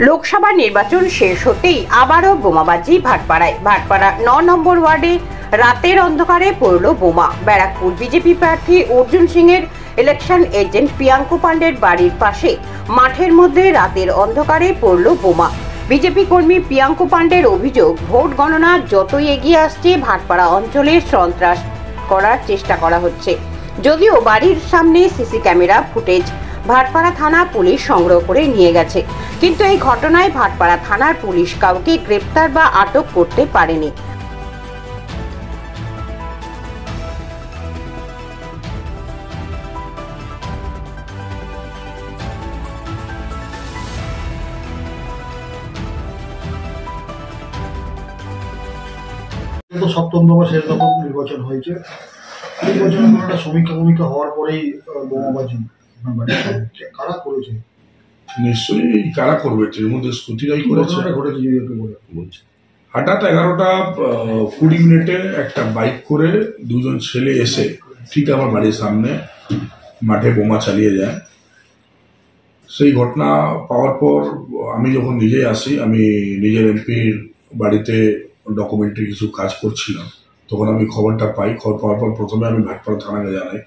লোকসভা নির্বাচন শেষ হতেই আবারও বোমাবাজি ভাটপাড়ায়। ভাটপাড়া ৯ নম্বর ওয়ার্ডে রাতের অন্ধকারে পড়ল বোমা। ব্যারাকপুর বিজেপি প্রার্থী অর্জুন সিং এর ইলেকশন এজেন্ট প্রিয়াঙ্কু পান্ডের বাড়ির পাশে মাঠের মধ্যে রাতের অন্ধকারে পড়ল বোমা। বিজেপি কর্মী প্রিয়াঙ্কু পান্ডের অভিযোগ, ভোট গণনা যতই এগিয়ে আসছে ভাটপাড়া অঞ্চলে সন্ত্রাস করার চেষ্টা করা হচ্ছে। যদিও বাড়ির সামনে সিসি ক্যামেরা ফুটেজ ভাটপাড়া থানা পুলিশ সংগ্রহ করে নিয়ে গেছে, কিন্তু এই ঘটনায় ভাটপাড়া থানার পুলিশ কাউকে গ্রেপ্তার বা আটক করতে পারেনি। সপ্তম মাসের এরকম নির্বাচন হয়েছে। নির্বাচনে কোনো একটা সমীক্ষা হওয়ার পরেই বোমাবাজি কারা করেছে? নিশ্চয়ই কারা করবে, তৃণমূল স্কুটিরাই করেছে। হঠাৎ 11টা 20 মিনিটে একটা বাইক করে দুজন ছেলে এসে ঠিক আমার বাড়ির সামনে মাঠে বোমা চালিয়ে যায়। সেই ঘটনা পাওয়ার পর আমি যখন নিজে আসি, আমি নিজের এমপির বাড়িতে ডকুমেন্টারি কিছু কাজ করছিলাম, তখন আমি খবরটা পাই। খবর পাওয়ার পর প্রথমে আমি ভাটপাড়া থানাকে জানাই।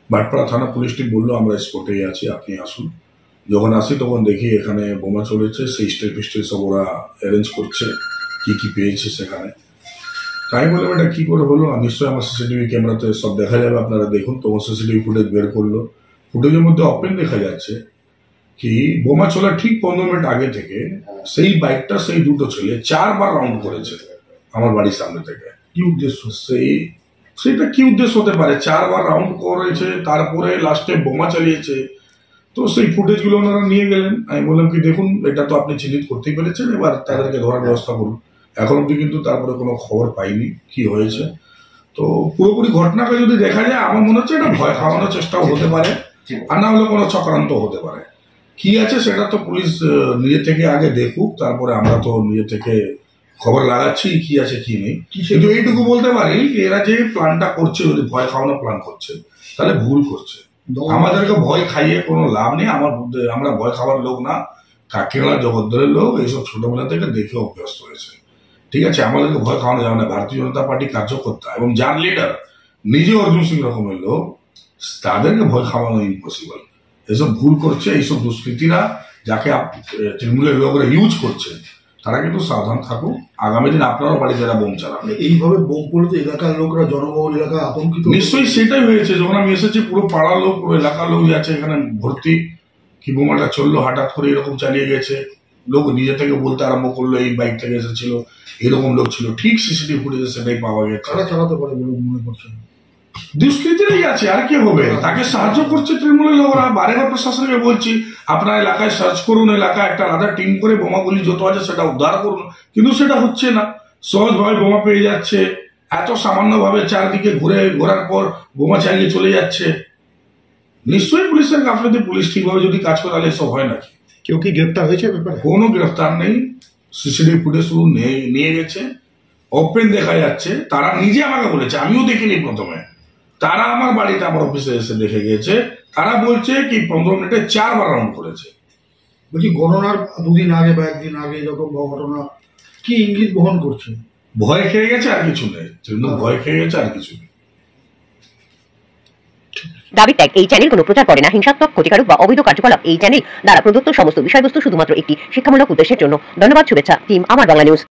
ভাটপাড়া থানা পুলিশটি বললো আমরা স্পটেই আছি, আপনি আসুন। যখন আসি তখন দেখি এখানে বোমা চলেছে, সেই স্টেপ সব ওরা অ্যারেঞ্জ করছে, কি কি পেয়েছে সেখানে। তাই বললাম এটা কি করে হলো, নিশ্চয়ই আমার সিসিটিভি ক্যামেরাতে সব দেখা যাবে, আপনারা দেখুন। তখন সিসিটিভি ফুটেজ বের করলো। ফুটেজের মধ্যে ওপেন দেখা যাচ্ছে কি বোমা চলার ঠিক 15 মিনিট আগে থেকে সেই বাইকটা সেই দুটো ছেলে 4বার রাউন্ড করেছে আমার বাড়ির সামনে থেকে। কি উদ্দেশ্য? সেইটা কি উদ্দেশ্য হতে পারে? 4বার রাউন্ড করেছে, তারপরে লাস্টে বোমা চালিয়েছে। তো সেই ফুটেজ গুলো ওনারা নিয়ে গেলেন। আমি বললাম কি দেখুন, এটা তো আপনি চিহ্নিত করতেই পেরেছেন, এবার তাদেরকে ধরার ব্যবস্থা করুন। এখন অব্দি কিন্তু তারপরে কোনো খবর পাইনি কি হয়েছে। তো পুরোপুরি ঘটনাটা যদি দেখা যায়, আমার মনে হচ্ছে এটা ভয় খাওয়ানোর চেষ্টাও হতে পারে, আর না হলে কোনো চক্রান্ত হতে পারে। কি আছে সেটা তো পুলিশ নিজে থেকে আগে দেখুক, তারপরে আমরা তো নিজে থেকে খবর লাগাচ্ছি কি আছে কি নেই। কিন্তু এইটুকু বলতে পারি এরা যে প্ল্যানটা করছে, যদি ভয় খাওয়ানোর প্ল্যান করছে তাহলে ভুল করছে। আমাদেরকে ভয় খাইয়ে কোনো লাভ নেই। আমরা ভয় খাওয়ার লোক না, কাকিনাড়া জগদ্দলের লোক, এইসব ছোটবেলা থেকে দেখে অভ্যস্ত হয়েছে। ঠিক আছে, আমাদেরকে ভয় খাওয়ানো যাবে না। ভারতীয় জনতা পার্টি কার্যকর্তা এবং যার লিডার নিজে অর্জুন সিং রকমের লোক, তাদেরকে ভয় খাওয়ানো ইম্পসিবল। এসব ভুল করছে এইসব দুষ্কৃতীরা, যাকে তৃণমূলের লোকরা ইউজ করছে, তারা কিন্তু সাবধান থাকুক। আগামী দিন আপনারাও বাড়ি যারা বোম চালাবে। এইভাবে বোম পড়লে তো এলাকার লোকরা, জনবহুল এলাকা আতঙ্কিত। নিশ্চয়ই সেটাই হয়েছে। যখন আমি এসেছি পুরো পাড়ার লোক, পুরো এলাকার লোক যাচ্ছে এখানে ভর্তি। কি বোমাটা চললো হঠাৎ করে, এরকম চালিয়ে গেছে। লোক নিজে থেকে বলতে আরম্ভ করলো এই বাইক থেকে এসেছিল, এরকম লোক ছিল। ঠিক সিসিটিভি ফুটেজে সেটাই পাওয়া গেছে। কারা চালাতে পারে বলে মনে করছেন? দুষ্কৃতীরাই আছে, আর কি হবে? তাকে সাহায্য করছে তৃণমূলের লোকরা। বারেবার প্রশাসনকে বলছি আপনার এলাকায় সার্চ করুন, এলাকায় একটা আলাদা টিম করে বোমাগুলি যত আছে সেটা উদ্ধার করুন, কিন্তু সেটা হচ্ছে না। সহজভাবে বোমা পেয়ে যাচ্ছে, এত সামান্য ভাবে চারদিকে ঘোরার পর বোমা চালিয়ে চলে যাচ্ছে। নিশ্চয়ই পুলিশের গাফিলতি। পুলিশ ঠিকভাবে যদি কাজ করে তাহলে এসব হয় নাকি? কেউ কি গ্রেপ্তার হয়েছে ব্যাপারে? কোনো গ্রেফতার নেই। সিসিটিভি ফুটেজ শুধু নিয়ে গেছে, ওপেন দেখা যাচ্ছে। তারা নিজে আমাকে বলেছে, আমিও দেখিনি প্রথমে। তারা আমার বাড়িতে, আমার অফিসে এসে দেখে গেছে। তারা বলছে কি 15 মিনিটে 4বার রাউন্ড করেছে। বলছি গণনার 2 দিন আগে বা 1 দিন আগে এরকম ঘটনা কি ইঙ্গিত বহন করছে? ভয় খেয়ে গেছে, আর কিছু নেই। ভয় খেয়ে গেছে, আর কিছু নেই। দাবি ত্যাগ। এই চ্যানেল কোনো প্রচার করে না হিংসাত্মক, ক্ষতিকারক বা অবৈধ কার্যকলাপ। এই চ্যানেল দ্বারা প্রদত্ত সমস্ত বিষয়বস্তু শুধুমাত্র একটি শিক্ষামূলক উদ্দেশ্যের জন্য। ধন্যবাদ। শুভেচ্ছা টিম আমার বাংলা নিউজ।